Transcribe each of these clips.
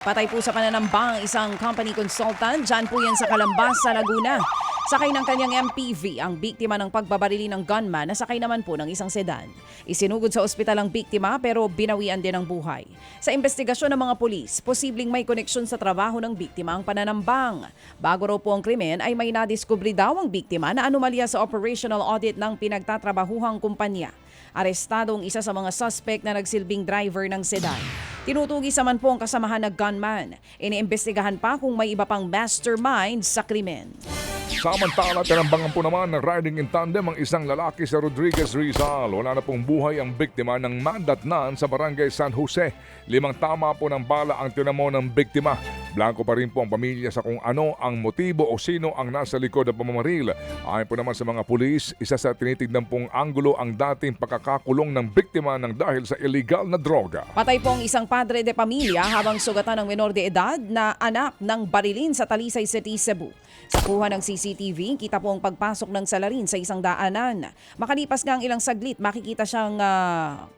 Patay po sa pananambang isang company consultant, dyan po yan sa Calambas, sa Laguna. Sakay ng kanyang MPV ang biktima ng pagbabarili ng gunman na sakay naman po ng isang sedan. Isinugod sa ospital ang biktima pero binawian din ang buhay. Sa investigasyon ng mga pulis, posibleng may koneksyon sa trabaho ng biktima ang pananambang. Bago raw po ang krimen ay may nadiskubre daw ang biktima na anomalya sa operational audit ng pinagtatrabahuhang kumpanya. Arestado ang isa sa mga suspect na nagsilbing driver ng sedan. Tinutugis naman po ang kasamahan na gunman. Iniimbestigahan pa kung may iba pang mastermind sa krimen. Samantala, tinambangan po naman ng riding in tandem ang isang lalaki sa Rodriguez, Rizal. Wala na pong buhay ang biktima ng mandatnan sa barangay San Jose. 5 tama po ng bala ang tinamo ng biktima. Blanco pa rin po ang pamilya sa kung ano ang motibo o sino ang nasa likod ng pamamaril. Ayon po naman sa mga pulis, isa sa tinitignan pong anggulo ang dating pagkakakulong ng biktima ng dahil sa illegal na droga. Patay po ang isang padre de pamilya habang sugatan ng menor de edad na anak ng barilin sa Talisay City, Cebu. Sa kuha ng CCTV, kita po ang pagpasok ng salarin sa isang daanan. Makalipas nga ang ilang saglit, makikita siyang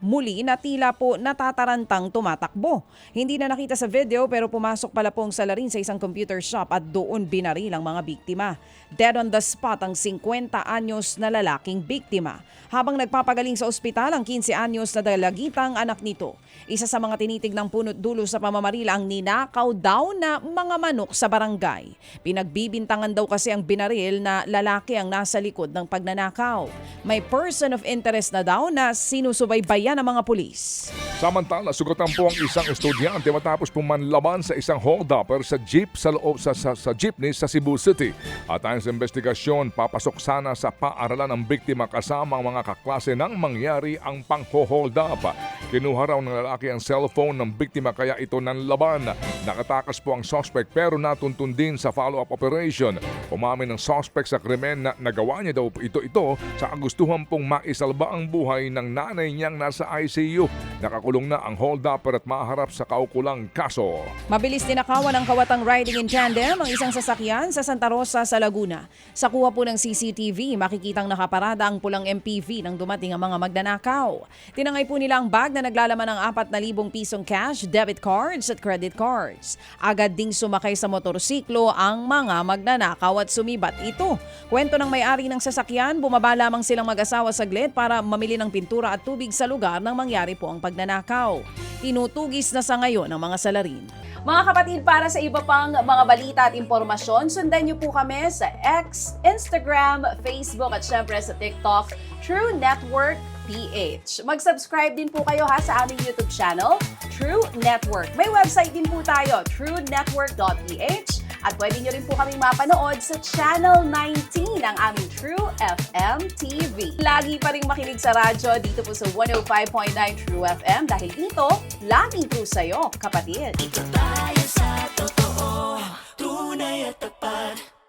muli na tila po natatarantang tumatakbo. Hindi na nakita sa video pero pumasok pala po ang salarin sa isang computer shop at doon binaril ang mga biktima. Dead on the spot ang 50 anyos na lalaking biktima. Habang nagpapagaling sa ospital ang 15 anyos na dalagitang anak nito. Isa sa mga tinitignang punot dulo sa pamamaril ang ninakaw daw na mga manok sa barangay. Pinagbibintangan daw kasi ang binaril na lalaki ang nasa likod ng pagnanakaw. May person of interest na daw na sinusubaybayan ng mga pulis. Samantala, sugatan po ang isang estudyante matapos pumanlaban sa isang hold-upper sa jeep sa loob sa jeepney sa Cebu City. At ayon sa investigasyon, papasok sana sa paaralan ng biktima kasama ang mga kaklase nang mangyari ang pang-hold up. Kinuha raw ng lalaki ang cellphone ng biktima kaya ito nanlaban. Nakatakas po ang suspect pero natuntun din sa follow-up operation. Umamin ng suspect sa krimen na nagawa niya daw ito sa kagustuhan pong maisalba ang buhay ng nanay niyang nasa ICU. Nakakulong na ang hold-upper at maharap sa kaukulang kaso. Mabilis tinakawan ng kawatang riding in tandem ang isang sasakyan sa Santa Rosa sa Laguna. Sa kuha po ng CCTV, makikitang nakaparada ang pulang MPV nang dumating ang mga magnanakaw. Tinangay po nila ang bag na naglalaman ng 4,000 pisong cash, debit cards at credit cards. Agad ding sumakay sa motorsiklo ang mga magnanakaw at sumibat ito. Kwento ng may-ari ng sasakyan, bumaba lamang silang mag-asawa saglit para mamili ng pintura at tubig sa lugar nang mangyari po ang pagnanakaw. Tinutugis na sa ngayon ang mga salarin. Mga kapatid, para sa iba pang mga balita at impormasyon, sundan niyo po kami sa X, Instagram, Facebook at syempre sa TikTok, True Network PH. Mag-subscribe din po kayo sa aming YouTube channel, True Network. May website din po tayo, truenetwork.ph, at pwede niyo rin po kaming mapanood sa Channel 19 ng aming True FM TV. Lagi pa rin makinig sa radyo dito po sa 105.9 True FM dahil dito, laging true sa'yo, kapatid. Tayo sa totoo, tunay at tapat.